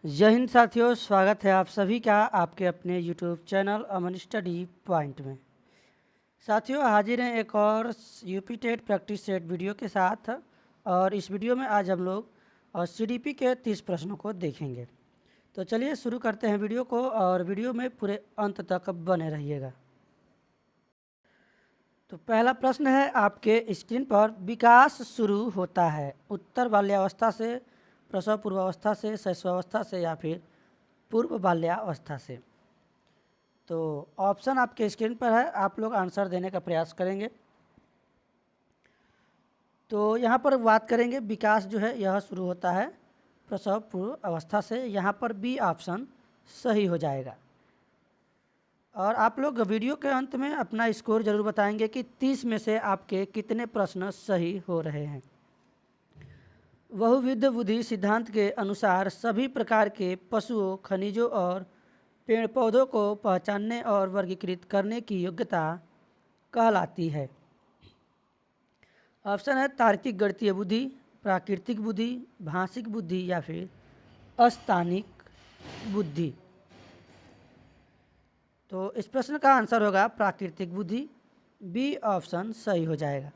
जय हिंद साथियों, स्वागत है आप सभी का आपके अपने YouTube channel Aman study point में। साथियों, हाजिर हैं एक और UP TET practice set video के साथ। और इस वीडियो में आज हम लोग CDP के 30 प्रश्नों को देखेंगे। तो चलिए शुरू करते हैं वीडियो को, और वीडियो में पूरे अंत तक बने रहिएगा। तो पहला प्रश्न है आपके स्क्रीन पर, विकास शुरू होता है उत्तर बाल्यावस्था से, प्रसव पूर्वावस्था से, शैशवावस्था से या फिर पूर्व बाल्यावस्था से। तो ऑप्शन आपके स्क्रीन पर है, आप लोग आंसर देने का प्रयास करेंगे। तो यहाँ पर बात करेंगे, विकास जो है यह शुरू होता है प्रसव पूर्व अवस्था से। यहाँ पर बी ऑप्शन सही हो जाएगा। और आप लोग वीडियो के अंत में अपना स्कोर जरूर बताएंगे कि 30 में से आपके कितने प्रश्न सही हो रहे हैं। बहुविध बुद्धि सिद्धांत के अनुसार सभी प्रकार के पशुओं, खनिजों और पेड़ पौधों को पहचानने और वर्गीकृत करने की योग्यता कहलाती है। ऑप्शन है तार्किक गणितीय बुद्धि, प्राकृतिक बुद्धि, भाषिक बुद्धि या फिर अस्थानिक बुद्धि। तो इस प्रश्न का आंसर होगा प्राकृतिक बुद्धि, बी ऑप्शन सही हो जाएगा।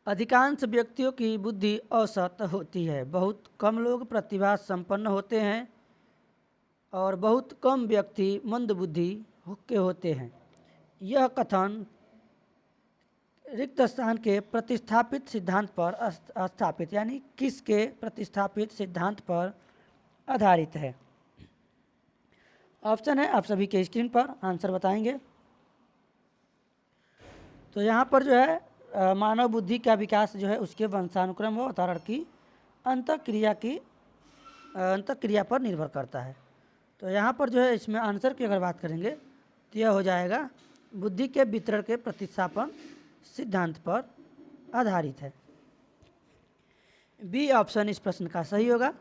अधिकांश व्यक्तियों की बुद्धि औसत होती है, बहुत कम लोग प्रतिभा संपन्न होते हैं और बहुत कम व्यक्ति मंदबुद्धि के होते हैं। यह कथन रिक्त स्थान के प्रतिस्थापित सिद्धांत पर स्थापित, यानी किसके प्रतिस्थापित सिद्धांत पर आधारित है। ऑप्शन है आप सभी के स्क्रीन पर, आंसर बताएंगे। तो यहाँ पर जो है मानव बुद्धि का विकास जो है उसके वंशानुक्रम व अवतरण की अंतःक्रिया पर निर्भर करता है। तो यहाँ पर जो है इसमें आंसर की अगर बात करेंगे तो यह हो जाएगा बुद्धि के वितरण के प्रतिस्थापन सिद्धांत पर आधारित है। बी ऑप्शन इस प्रश्न का सही होगा।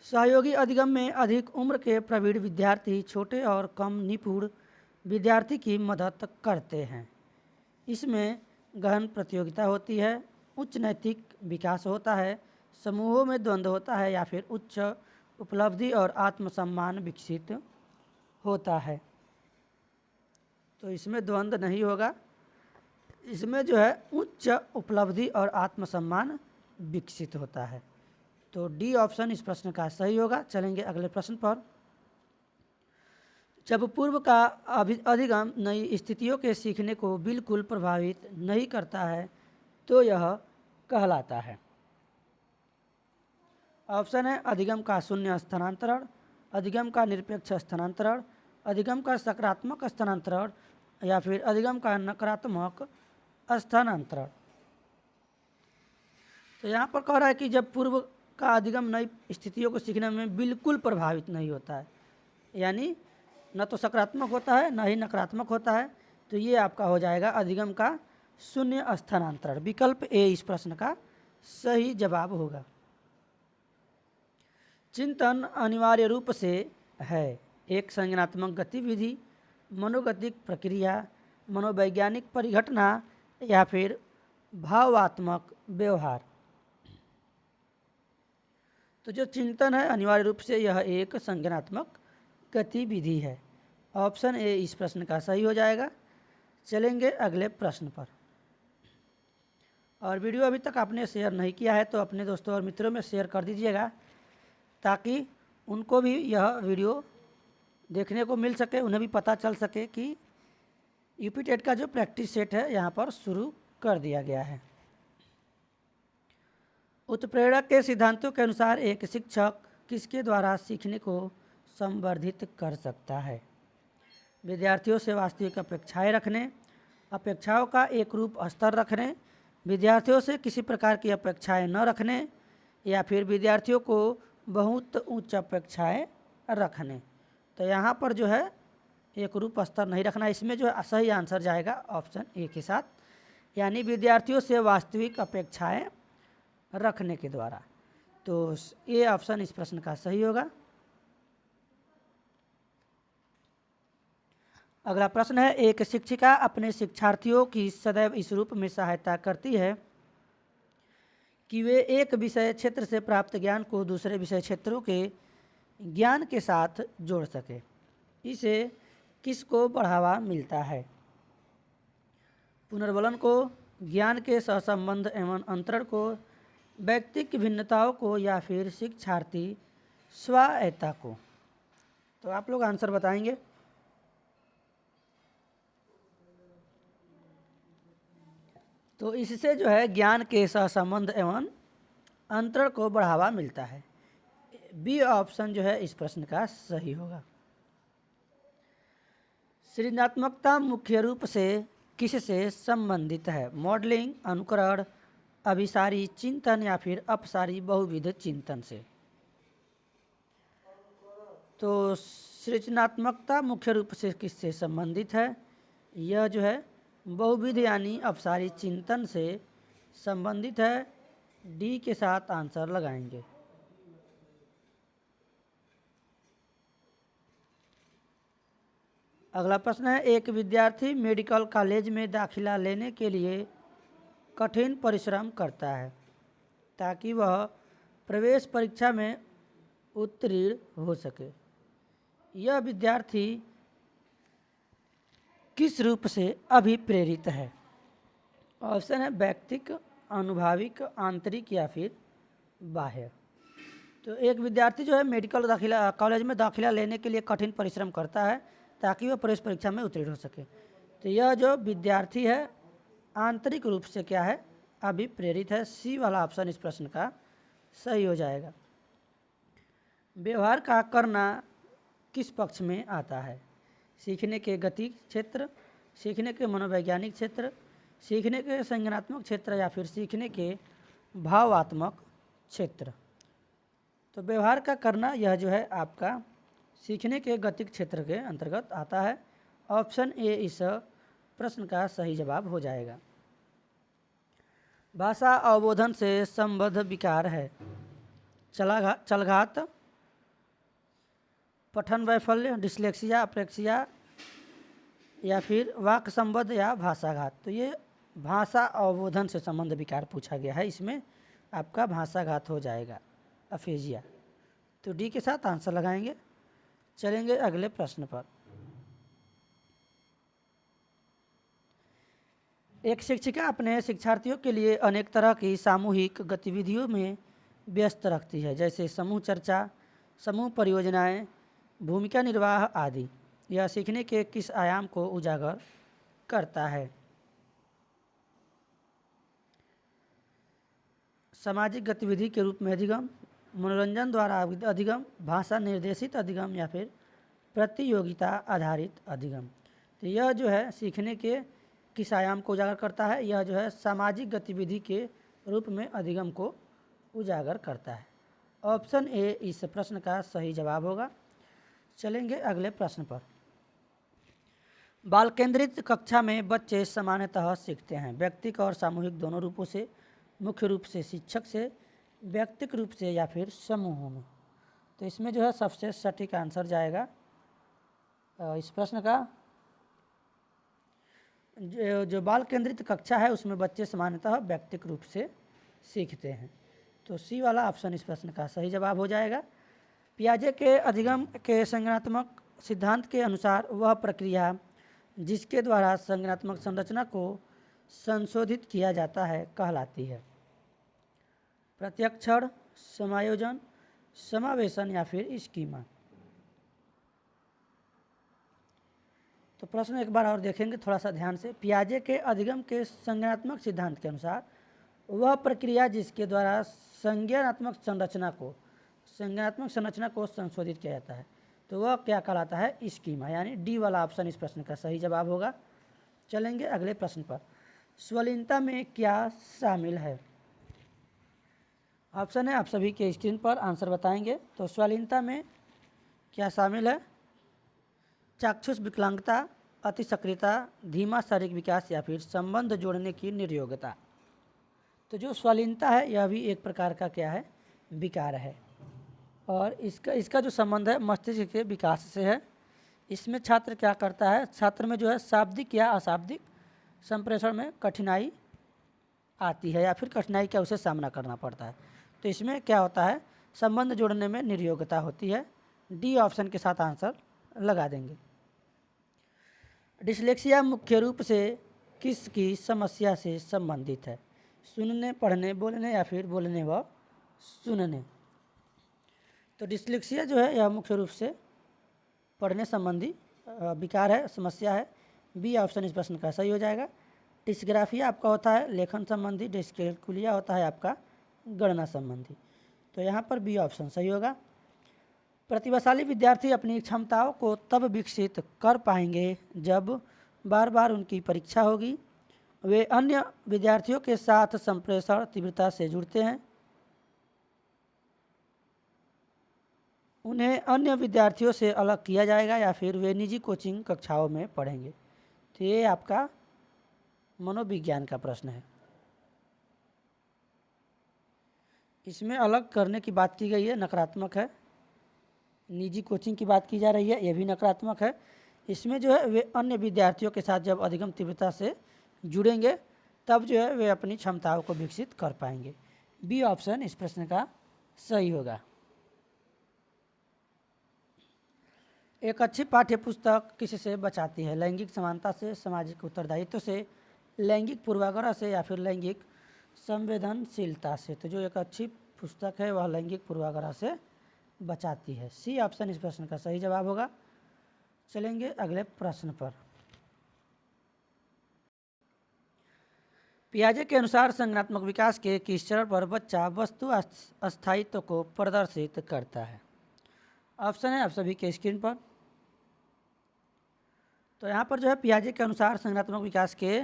सहयोगी अधिगम में अधिक उम्र के प्रवीण विद्यार्थी छोटे और कम निपुण विद्यार्थी की मदद करते हैं। इसमें गहन प्रतियोगिता होती है, उच्च नैतिक विकास होता है, समूहों में द्वंद्व होता है या फिर उच्च उपलब्धि और आत्मसम्मान विकसित होता है। तो इसमें द्वंद्व नहीं होगा, इसमें जो है उच्च उपलब्धि और आत्मसम्मान विकसित होता है। तो डी ऑप्शन इस प्रश्न का सही होगा। चलेंगे अगले प्रश्न पर। जब पूर्व का अधिगम नई स्थितियों के सीखने को बिल्कुल प्रभावित नहीं करता है तो यह कहलाता है। ऑप्शन है अधिगम का शून्य स्थानांतरण, अधिगम का निरपेक्ष स्थानांतरण, अधिगम का सकारात्मक स्थानांतरण या फिर अधिगम का नकारात्मक स्थानांतरण। तो यहाँ पर कह रहा है कि जब पूर्व का अधिगम नई स्थितियों को सीखने में बिल्कुल प्रभावित नहीं होता है, यानी न तो सकारात्मक होता है न ही नकारात्मक होता है, तो ये आपका हो जाएगा अधिगम का शून्य स्थानांतरण। विकल्प ए इस प्रश्न का सही जवाब होगा। चिंतन अनिवार्य रूप से है एक संज्ञानात्मक गतिविधि, मनोगतिक प्रक्रिया, मनोवैज्ञानिक परिघटना या फिर भावात्मक व्यवहार। तो जो चिंतन है अनिवार्य रूप से यह एक संज्ञानात्मक गतिविधि है। ऑप्शन ए इस प्रश्न का सही हो जाएगा। चलेंगे अगले प्रश्न पर। और वीडियो अभी तक आपने शेयर नहीं किया है तो अपने दोस्तों और मित्रों में शेयर कर दीजिएगा, ताकि उनको भी यह वीडियो देखने को मिल सके, उन्हें भी पता चल सके कि यूपी टेट का जो प्रैक्टिस सेट है यहाँ पर शुरू कर दिया गया है। उत्प्रेरक के सिद्धांतों के अनुसार एक शिक्षक किसके द्वारा सीखने को संवर्धित कर सकता है। विद्यार्थियों से वास्तविक अपेक्षाएं रखने, अपेक्षाओं का एक रूप स्तर रखने, विद्यार्थियों से किसी प्रकार की अपेक्षाएं न रखने या फिर विद्यार्थियों को बहुत उच्च अपेक्षाएं रखने। तो यहाँ पर जो है एक रूप स्तर नहीं रखना, इसमें जो है सही आंसर जाएगा ऑप्शन ए के साथ, यानी विद्यार्थियों से वास्तविक अपेक्षाएं रखने के द्वारा। तो ये ऑप्शन इस प्रश्न का सही होगा। अगला प्रश्न है, एक शिक्षिका अपने शिक्षार्थियों की सदैव इस रूप में सहायता करती है कि वे एक विषय क्षेत्र से प्राप्त ज्ञान को दूसरे विषय क्षेत्रों के ज्ञान के साथ जोड़ सके। इसे किसको बढ़ावा मिलता है? पुनर्बलन को, ज्ञान के सहसंबंध एवं अंतरण को, व्यक्तिक भिन्नताओं को, या फिर शिक्षार्थी स्वायत्तता को? तो आप लोग आंसर बताएंगे। तो इससे जो है ज्ञान के सहसंबंध एवं अंतरण को बढ़ावा मिलता है। बी ऑप्शन जो है इस प्रश्न का सही होगा। सृजनात्मकता मुख्य रूप से किससे संबंधित है? मॉडलिंग, अनुकरण, अभिसारी चिंतन, या फिर अपसारी बहुविध चिंतन से? तो सृजनात्मकता मुख्य रूप से किससे संबंधित है? यह जो है बहुविध यानी अपसारी चिंतन से संबंधित है। डी के साथ आंसर लगाएंगे। अगला प्रश्न है, एक विद्यार्थी मेडिकल कॉलेज में दाखिला लेने के लिए कठिन परिश्रम करता है ताकि वह प्रवेश परीक्षा में उत्तीर्ण हो सके। यह विद्यार्थी किस रूप से अभिप्रेरित है? ऑप्शन है व्यक्तिक, अनुभाविक, आंतरिक, या फिर बाह्य। तो एक विद्यार्थी जो है मेडिकल कॉलेज में दाखिला लेने के लिए कठिन परिश्रम करता है ताकि वह प्रवेश परीक्षा में उत्तीर्ण हो सके। तो यह जो विद्यार्थी है आंतरिक रूप से क्या है? अभिप्रेरित है। सी वाला ऑप्शन इस प्रश्न का सही हो जाएगा। व्यवहार का करना किस पक्ष में आता है? सीखने के गति क्षेत्र, सीखने के मनोवैज्ञानिक क्षेत्र, सीखने के संज्ञानात्मक क्षेत्र, या फिर सीखने के भावात्मक क्षेत्र? तो व्यवहार का करना यह जो है आपका सीखने के गतिक क्षेत्र के अंतर्गत आता है। ऑप्शन ए इस प्रश्न का सही जवाब हो जाएगा। भाषा अवबोधन से संबद्ध विकार है चलघात, पठन वैफल्य, डिस्लेक्सिया, अप्रेक्सिया, या फिर वाक् संबद्ध या भाषाघात? तो ये भाषा अवबोधन से संबंध विकार पूछा गया है, इसमें आपका भाषाघात हो जाएगा, अफेजिया। तो डी के साथ आंसर लगाएंगे। चलेंगे अगले प्रश्न पर। एक शिक्षिका अपने शिक्षार्थियों के लिए अनेक तरह की सामूहिक गतिविधियों में व्यस्त रखती है, जैसे समूह चर्चा, समूह परियोजनाएं, भूमिका निर्वाह आदि। यह सीखने के किस आयाम को उजागर करता है? सामाजिक गतिविधि के रूप में अधिगम, मनोरंजन द्वारा अधिगम, भाषा निर्देशित अधिगम, या फिर प्रतियोगिता आधारित अधिगम? तो यह जो है सीखने के किस आयाम को उजागर करता है? यह जो है सामाजिक गतिविधि के रूप में अधिगम को उजागर करता है। ऑप्शन ए इस प्रश्न का सही जवाब होगा। चलेंगे अगले प्रश्न पर। बाल केंद्रित कक्षा में बच्चे सामान्यतः सीखते हैं व्यक्तिक और सामूहिक दोनों रूपों से, मुख्य रूप से शिक्षक से, व्यक्तिक रूप से, या फिर समूहों में? तो इसमें जो है सबसे सटीक आंसर जाएगा इस प्रश्न का। जो बाल केंद्रित कक्षा है उसमें बच्चे सामान्यतः व्यक्तिक रूप से सीखते हैं। तो सी वाला ऑप्शन इस प्रश्न का सही जवाब हो जाएगा। पियाजे के अधिगम के संज्ञानात्मक सिद्धांत के अनुसार वह प्रक्रिया जिसके द्वारा संज्ञानात्मक संरचना को संशोधित किया जाता है कहलाती है प्रत्यक्षण, समायोजन, समावेशन, या फिर स्कीमा? तो प्रश्न एक बार और देखेंगे थोड़ा सा ध्यान से। पियाजे के अधिगम के संज्ञानात्मक सिद्धांत के अनुसार वह प्रक्रिया जिसके द्वारा संज्ञानात्मक संरचना को संशोधित किया जाता है, तो वह क्या कहलाता है? स्कीमा, यानी डी वाला ऑप्शन इस प्रश्न का सही जवाब होगा। चलेंगे अगले प्रश्न पर। स्वलीनता में क्या शामिल है? ऑप्शन है आप सभी के स्क्रीन पर, आंसर बताएंगे। तो स्वलीनता में क्या शामिल है? चाक्षुष विकलांगता, अति सक्रियता, धीमा शारीरिक विकास, या फिर संबंध जोड़ने की निर्योग्यता? तो जो स्वलीनता है यह भी एक प्रकार का क्या है? विकार है, और इसका जो संबंध है मस्तिष्क के विकास से है। इसमें छात्र क्या करता है? छात्र में जो है शाब्दिक या अशाब्दिक संप्रेषण में कठिनाई आती है या फिर कठिनाई का उसे सामना करना पड़ता है। तो इसमें क्या होता है, संबंध जोड़ने में निर्योग्यता होती है। डी ऑप्शन के साथ आंसर लगा देंगे। डिसलेक्सिया मुख्य रूप से किसकी समस्या से संबंधित है? सुनने, पढ़ने, बोलने या फिर बोलने व सुनने। तो डिसलेक्सिया जो है यह मुख्य रूप से पढ़ने संबंधी विकार है, समस्या है। बी ऑप्शन इस प्रश्न का सही हो जाएगा। डिस्ग्राफिया आपका होता है लेखन संबंधी, डिस्कैलकुलिया होता है आपका गणना संबंधी। तो यहाँ पर बी ऑप्शन सही होगा। प्रतिभाशाली विद्यार्थी अपनी क्षमताओं को तब विकसित कर पाएंगे जब बार बार उनकी परीक्षा होगी, वे अन्य विद्यार्थियों के साथ संप्रेषण तीव्रता से जुड़ते हैं, उन्हें अन्य विद्यार्थियों से अलग किया जाएगा या फिर वे निजी कोचिंग कक्षाओं में पढ़ेंगे। तो ये आपका मनोविज्ञान का प्रश्न है। इसमें अलग करने की बात की गई है, नकारात्मक है। निजी कोचिंग की बात की जा रही है, यह भी नकारात्मक है। इसमें जो है वे अन्य विद्यार्थियों के साथ जब अधिगम तीव्रता से जुड़ेंगे तब जो है वे अपनी क्षमताओं को विकसित कर पाएंगे। बी ऑप्शन इस प्रश्न का सही होगा। एक अच्छी पाठ्य पुस्तक किससे बचाती है? लैंगिक समानता से, सामाजिक उत्तरदायित्व से, लैंगिक पूर्वाग्रह से या फिर लैंगिक संवेदनशीलता से। तो जो एक अच्छी पुस्तक है वह लैंगिक पूर्वाग्रह से बचाती है। सी ऑप्शन इस प्रश्न का सही जवाब होगा। चलेंगे अगले प्रश्न पर। पियाजे के अनुसार संज्ञानात्मक विकास के किस चरण पर बच्चा वस्तु अस्थायित्व को प्रदर्शित करता है? ऑप्शन है आप सभी के स्क्रीन पर। तो यहाँ पर जो है पियाजे के अनुसार संज्ञानात्मक विकास के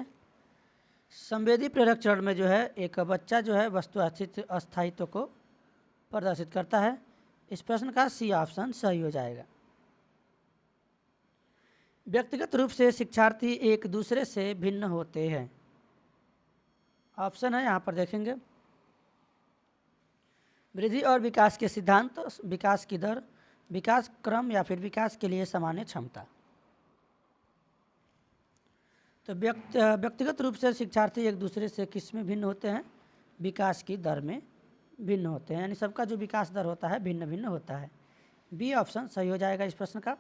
संवेदी प्रेरक चरण में जो है एक बच्चा जो है वस्तु अस्थायित्व को प्रदर्शित करता है। इस प्रश्न का सी ऑप्शन सही हो जाएगा। व्यक्तिगत रूप से शिक्षार्थी एक दूसरे से भिन्न होते हैं। ऑप्शन है यहाँ पर देखेंगे, वृद्धि और विकास के सिद्धांत, विकास की दर, विकास क्रम या फिर विकास के लिए सामान्य क्षमता। तो व्यक्तिगत रूप से शिक्षार्थी एक दूसरे से किस में भिन्न होते हैं? विकास की दर में भिन्न होते हैं, यानी सबका जो विकास दर होता है भिन्न भिन्न होता है। बी ऑप्शन सही हो जाएगा इस प्रश्न का।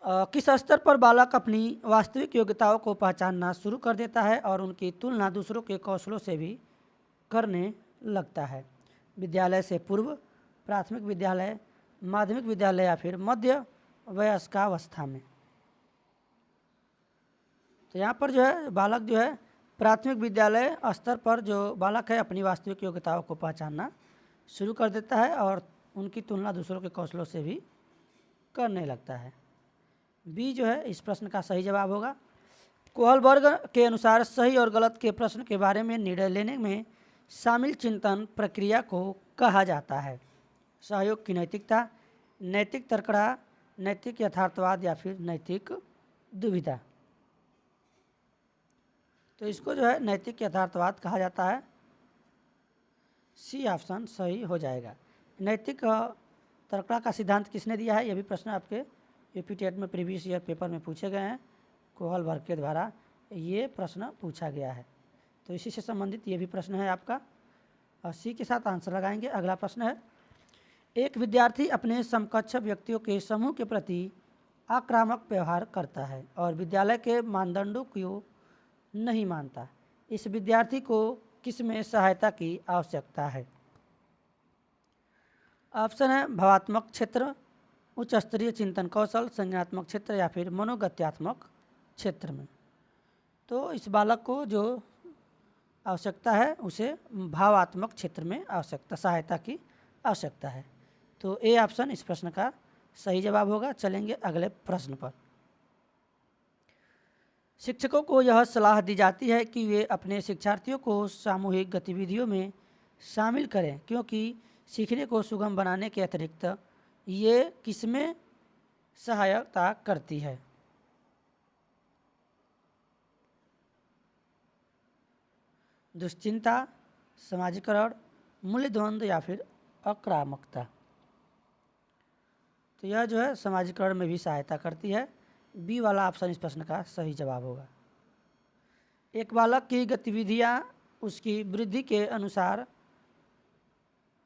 किस स्तर पर बालक अपनी वास्तविक योग्यताओं को पहचानना शुरू कर देता है और उनकी तुलना दूसरों के कौशलों से भी करने लगता है? विद्यालय से पूर्व, प्राथमिक विद्यालय, माध्यमिक विद्यालय या फिर मध्य वयस्कावस्था में। तो यहाँ पर जो है बालक जो है प्राथमिक विद्यालय स्तर पर जो बालक है अपनी वास्तविक योग्यताओं को पहचानना शुरू कर देता है और उनकी तुलना दूसरों के कौशलों से भी करने लगता है। बी जो है इस प्रश्न का सही जवाब होगा। कोहलबर्ग के अनुसार सही और गलत के प्रश्न के बारे में निर्णय लेने में शामिल चिंतन प्रक्रिया को कहा जाता है? सहयोग की नैतिकता, नैतिक तर्कड़ा, नैतिक यथार्थवाद या फिर नैतिक दुविधा। तो इसको जो है नैतिक यथार्थवाद कहा जाता है। सी ऑप्शन सही हो जाएगा। नैतिक तर्कड़ा का सिद्धांत किसने दिया है? यह भी प्रश्न आपके यूपी टेट में प्रीवियस ईयर पेपर में पूछे गए हैं। कोहलबर्ग के द्वारा ये प्रश्न पूछा गया है। तो इसी से संबंधित ये भी प्रश्न है आपका, और सी के साथ आंसर लगाएंगे। अगला प्रश्न है, एक विद्यार्थी अपने समकक्ष व्यक्तियों के समूह के प्रति आक्रामक व्यवहार करता है और विद्यालय के मानदंडों को नहीं मानता। इस विद्यार्थी को किसमें सहायता की आवश्यकता है? ऑप्शन है भावात्मक क्षेत्र, उच्च स्तरीय चिंतन कौशल, संज्ञानात्मक क्षेत्र या फिर मनोगत्यात्मक क्षेत्र में। तो इस बालक को जो आवश्यकता है उसे भावात्मक क्षेत्र में आवश्यकता, सहायता की आवश्यकता है। तो ए ऑप्शन इस प्रश्न का सही जवाब होगा। चलेंगे अगले प्रश्न पर। शिक्षकों को यह सलाह दी जाती है कि वे अपने शिक्षार्थियों को सामूहिक गतिविधियों में शामिल करें क्योंकि सीखने को सुगम बनाने के अतिरिक्त ये किसमें सहायता करती है? दुश्चिंता, समाजीकरण, मूल्य द्वंद्व या फिर आक्रामकता। तो यह जो है समाजीकरण में भी सहायता करती है। बी वाला ऑप्शन इस प्रश्न का सही जवाब होगा। एक बालक की गतिविधियां उसकी वृद्धि के अनुसार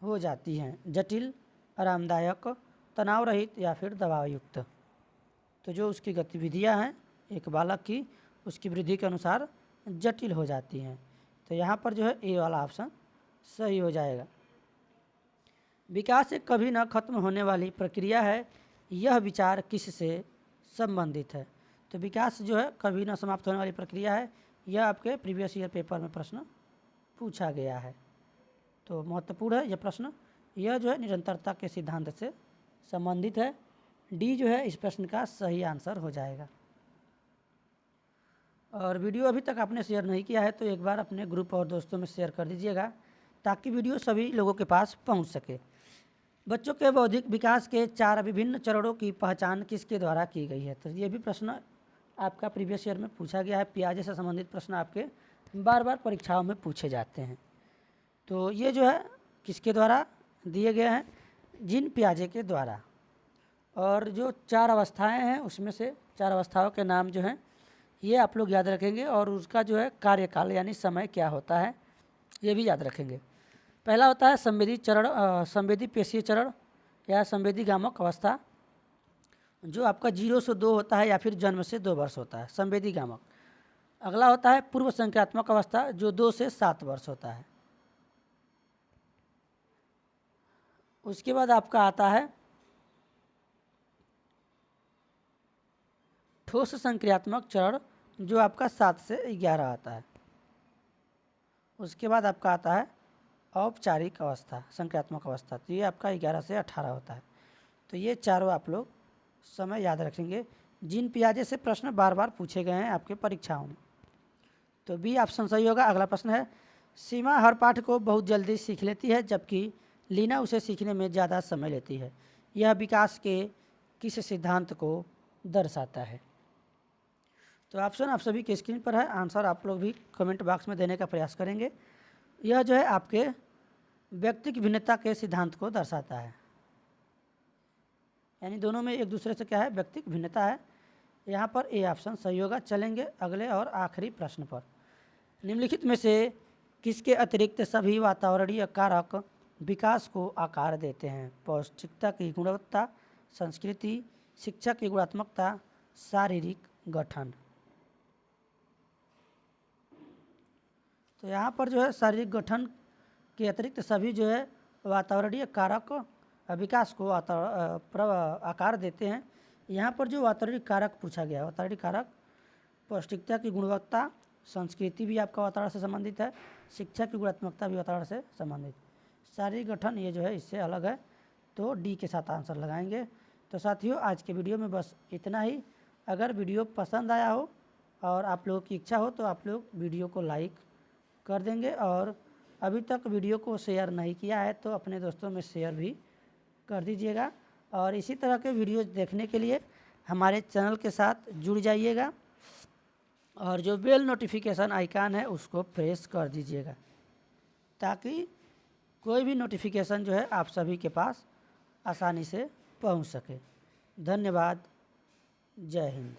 हो जाती हैं, जटिल, आरामदायक, तनाव रहित या फिर दबावयुक्त। तो जो उसकी गतिविधियां हैं एक बालक की, उसकी वृद्धि के अनुसार जटिल हो जाती हैं। तो यहाँ पर जो है ए वाला ऑप्शन सही हो जाएगा। विकास एक कभी न खत्म होने वाली प्रक्रिया है, यह विचार किससे संबंधित है? तो विकास जो है कभी न समाप्त होने वाली प्रक्रिया है, यह आपके प्रीवियस ईयर पेपर में प्रश्न पूछा गया है। तो महत्वपूर्ण है यह प्रश्न। यह जो है निरंतरता के सिद्धांत से संबंधित है। डी जो है इस प्रश्न का सही आंसर हो जाएगा। और वीडियो अभी तक आपने शेयर नहीं किया है तो एक बार अपने ग्रुप और दोस्तों में शेयर कर दीजिएगा ताकि वीडियो सभी लोगों के पास पहुंच सके। बच्चों के बौद्धिक विकास के 4 विभिन्न चरणों की पहचान किसके द्वारा की गई है? तो ये भी प्रश्न आपका प्रीवियस ईयर में पूछा गया है। पियाजे से संबंधित प्रश्न आपके बार बार परीक्षाओं में पूछे जाते हैं। तो ये जो है किसके द्वारा दिए गए हैं? जीन पियाजे के द्वारा। और जो 4 अवस्थाएं हैं उसमें से 4 अवस्थाओं के नाम जो हैं ये आप लोग याद रखेंगे और उसका जो है कार्यकाल यानी समय क्या होता है ये भी याद रखेंगे। पहला होता है संवेदी चरण, संवेदी पेशीय चरण या संवेदी गामक अवस्था, जो आपका 0 से 2 होता है या फिर जन्म से 2 वर्ष होता है, संवेदी गामक। अगला होता है पूर्व संक्रियात्मक अवस्था जो 2 से 7 वर्ष होता है। उसके बाद आपका आता है ठोस संक्रियात्मक चरण जो आपका 7 से 11 आता है। उसके बाद आपका आता है औपचारिक अवस्था, संक्रियात्मक अवस्था, तो ये आपका 11 से 18 होता है। तो ये चारों आप लोग समय याद रखेंगे। जीन पियाजे से प्रश्न बार बार पूछे गए हैं आपके परीक्षाओं में। तो बी ऑप्शन सही होगा। अगला प्रश्न है सीमा हर पाठ को बहुत जल्दी सीख लेती है जबकि लीना उसे सीखने में ज़्यादा समय लेती है, यह विकास के किस सिद्धांत को दर्शाता है? तो ऑप्शन आप सभी के स्क्रीन पर है, आंसर आप लोग भी कमेंट बॉक्स में देने का प्रयास करेंगे। यह जो है आपके व्यक्तिक भिन्नता के सिद्धांत को दर्शाता है, यानी दोनों में एक दूसरे से क्या है, व्यक्तिक भिन्नता है। यहाँ पर ए ऑप्शन सही होगा। चलेंगे अगले और आखिरी प्रश्न पर। निम्नलिखित में से किसके अतिरिक्त सभी वातावरणीय कारक विकास को आकार देते हैं? पौष्टिकता की गुणवत्ता, संस्कृति, शिक्षा की गुणात्मकता, शारीरिक गठन। तो यहाँ पर जो है शारीरिक गठन के अतिरिक्त सभी जो है वातावरणीय कारक विकास को आकार देते हैं। यहाँ पर जो वातावरणीय कारक पूछा गया है, वातावरणीय कारक पौष्टिकता की गुणवत्ता, संस्कृति भी आपका वातावरण से संबंधित है, शिक्षा की गुणात्मकता भी वातावरण से संबंधित, शारीरिक गठन ये जो है इससे अलग है। तो डी के साथ आंसर लगाएंगे। तो साथियों आज के वीडियो में बस इतना ही। अगर वीडियो पसंद आया हो और आप लोगों की इच्छा हो तो आप लोग वीडियो को लाइक कर देंगे और अभी तक वीडियो को शेयर नहीं किया है तो अपने दोस्तों में शेयर भी कर दीजिएगा। और इसी तरह के वीडियो देखने के लिए हमारे चैनल के साथ जुड़ जाइएगा और जो बेल नोटिफिकेशन आइकन है उसको प्रेस कर दीजिएगा ताकि कोई भी नोटिफिकेशन जो है आप सभी के पास आसानी से पहुंच सके। धन्यवाद। जय हिंद।